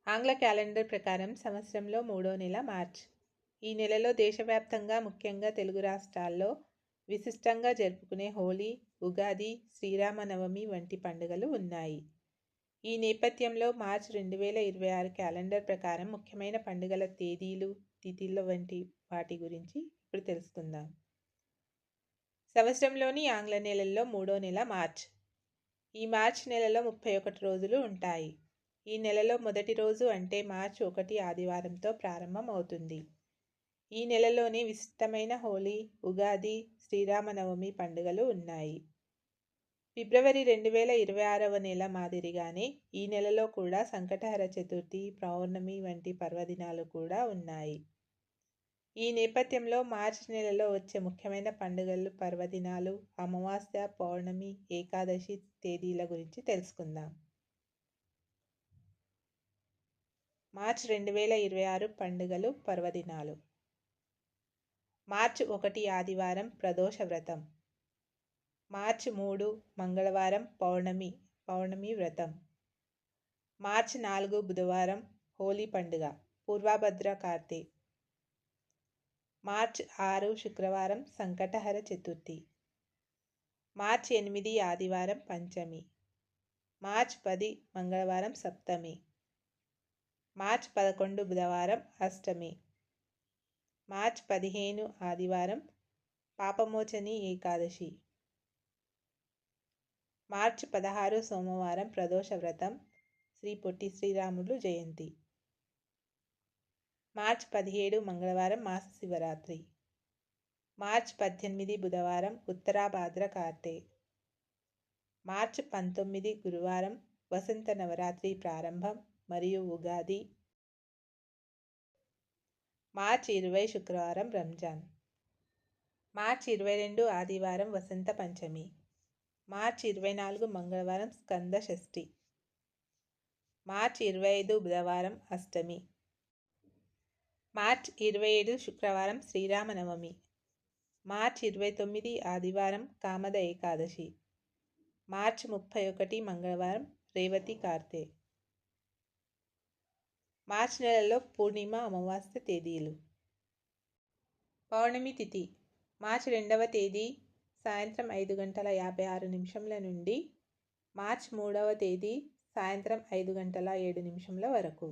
ఆంగ్ల క్యాలెండర్ ప్రకారం సంవత్సరంలో 3వ నెల మార్చ్. ఈ నెలలో దేశవ్యాప్తంగా ముఖ్యంగా తెలుగు రాష్ట్రాల్లో విశిష్టంగా జరుపుకునే హోలీ, ఉగాది, శ్రీరామనవమి వంటి పండుగలు ఉన్నాయి. ఈ నేపథ్యంలో మార్చ్ 2026 క్యాలెండర్ ప్రకారం ముఖ్యమైన పండుగల తేదీలు, తిథుల వంటి వాటి గురించి ఇప్పుడు తెలుసుకుందాం. సంవత్సరంలోని ఆంగ్ల నెలల్లో 3వ నెల మార్చ్. ఈ మార్చ్ నెలలో 31 రోజులు ఉంటాయి. ఈ నెలలో మొదటి రోజు అంటే మార్చి 1 ఆదివారంతో ప్రారంభం అవుతుంది. ఈ నెలలోనే విశిష్టమైన హోలీ, ఉగాది, శ్రీరామనవమి పండుగలు ఉన్నాయి. ఫిబ్రవరి 2026వ నెల మాదిరిగానే ఈ నెలలో కూడా సంకటహర చతుర్థి, పౌర్ణమి వంటి పర్వదినాలు కూడా ఉన్నాయి. ఈ నేపథ్యంలో మార్చి నెలలో వచ్చే ముఖ్యమైన పండుగలు, పర్వదినాలు, అమావాస్య, పౌర్ణమి, ఏకాదశి తేదీల గురించి తెలుసుకుందాం. మార్చ్ 2026 పండుగలు, పర్వదినాలు. మార్చి 1 ఆదివారం ప్రదోష వ్రతం. మార్చి 3 మంగళవారం పౌర్ణమి వ్రతం. మార్చి 4 బుధవారం హోలీ పండుగ పూర్వభద్ర కార్తె. మార్చి 6 శుక్రవారం సంకటహర చతుర్థి. మార్చి 8 ఆదివారం పంచమి. మార్చి 10 మంగళవారం సప్తమి. మార్చి 11 బుధవారం అష్టమి. మార్చి 15 ఆదివారం పాపమోచని ఏకాదశి. మార్చి 16 సోమవారం ప్రదోష వ్రతం శ్రీ పొట్టి శ్రీరాములు జయంతి. మార్చి 17 మంగళవారం మాస శివరాత్రి. మార్చి 18 బుధవారం ఉత్తరాభాద్ర కార్తె. మార్చి 19 గురువారం వసంత నవరాత్రి ప్రారంభం మరియు ఉగాది. మార్చి 20 శుక్రవారం రంజాన్. మార్చి 22 ఆదివారం వసంత పంచమి. మార్చి 24 మంగళవారం స్కంద షష్ఠి. మార్చి 25 బుధవారం అష్టమి. మార్చి 27 శుక్రవారం శ్రీరామనవమి. మార్చి 29 ఆదివారం కామద ఏకాదశి. మార్చి 31 మంగళవారం రేవతి కార్తె. మార్చి నెలలో పూర్ణిమ, అమావాస్య తేదీలు. పౌర్ణమి తిథి మార్చి 2వ తేదీ సాయంత్రం 5:56 నుండి మార్చి 3వ తేదీ సాయంత్రం 5:07 వరకు.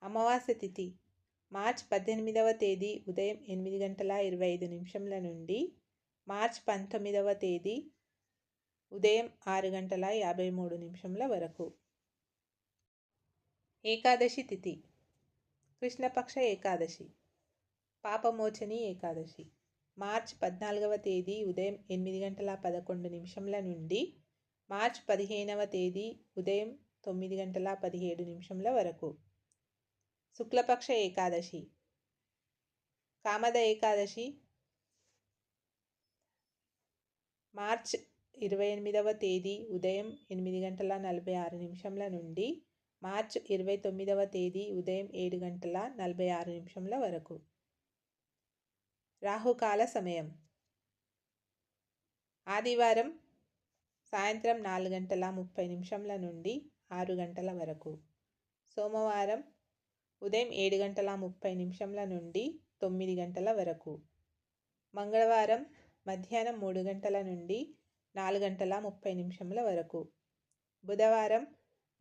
అమావాస్య తిథి మార్చి 18వ తేదీ ఉదయం 8:25 నుండి మార్చి 19వ తేదీ ఉదయం 6:53 వరకు. ఏకాదశి తిథి కృష్ణపక్ష ఏకాదశి, పాపమోచని ఏకాదశి. మార్చి 14వ తేదీ ఉదయం 8:11 నుండి మార్చి 15వ తేదీ ఉదయం 9:17 వరకు. శుక్లపక్ష ఏకాదశి, కామద ఏకాదశి. మార్చి 28వ తేదీ ఉదయం 8:46 నుండి మార్చి 29వ తేదీ ఉదయం 7:46 వరకు. రాహుకాల సమయం ఆదివారం సాయంత్రం 4:30 నుండి 6 గంటల వరకు. సోమవారం ఉదయం 7:30 నుండి 9 గంటల వరకు. మంగళవారం మధ్యాహ్నం 3 గంటల నుండి 4:30 వరకు. బుధవారం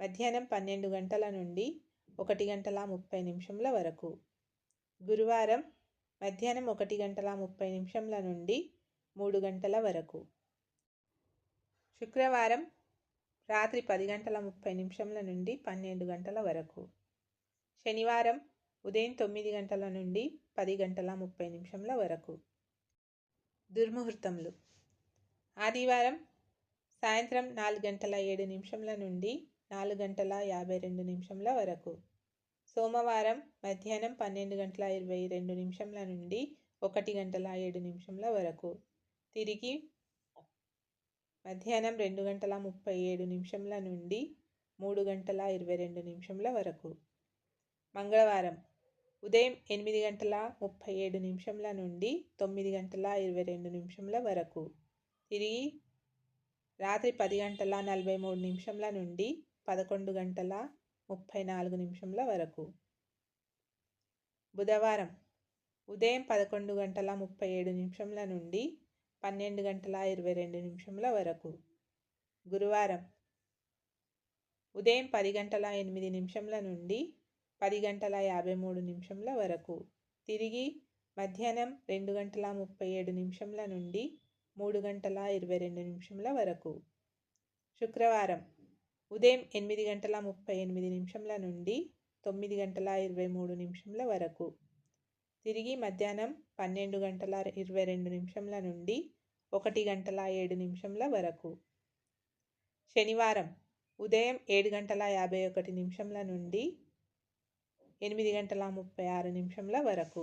మధ్యాహ్నం 12 గంటల నుండి 1:30 వరకు. గురువారం మధ్యాహ్నం 1:30 నుండి 3 గంటల వరకు. శుక్రవారం రాత్రి 10:30 నుండి 12 గంటల వరకు. శనివారం ఉదయం 9 గంటల నుండి 10:30 వరకు. దుర్ముహూర్తములు ఆదివారం సాయంత్రం 4:07 నుండి 4:52 వరకు. సోమవారం మధ్యాహ్నం 12:22 నుండి 1:07 వరకు. తిరిగి మధ్యాహ్నం 2:37 నుండి 3:22 వరకు. మంగళవారం ఉదయం 8:37 నుండి 9:22 వరకు. తిరిగి రాత్రి 10:43 నుండి 11:00 34 నిమిషంల వరకు. బుధవారం ఉదయం 11 గంటల 37 నిమిషంల నుండి 12 గంటల 22 నిమిషంల వరకు. గురువారం ఉదయం 10 గంటల 8 నిమిషంల నుండి 10 గంటల 53 నిమిషంల వరకు. తిరిగి మధ్యాహ్నం 2 గంటల 37 నిమిషంల నుండి 3 గంటల 22 నిమిషంల వరకు. శుక్రవారం ఉదయం 8 గంటల 38 నిమిషంల నుండి 9 గంటల 23 నిమిషంల వరకు. తిరిగి మధ్యాహ్నం 12 గంటల 22 నిమిషంల నుండి 1 గంటల 7 నిమిషంల వరకు. శనివారం ఉదయం 7 గంటల 51 నిమిషంల నుండి 8 గంటల 36 నిమిషంల వరకు.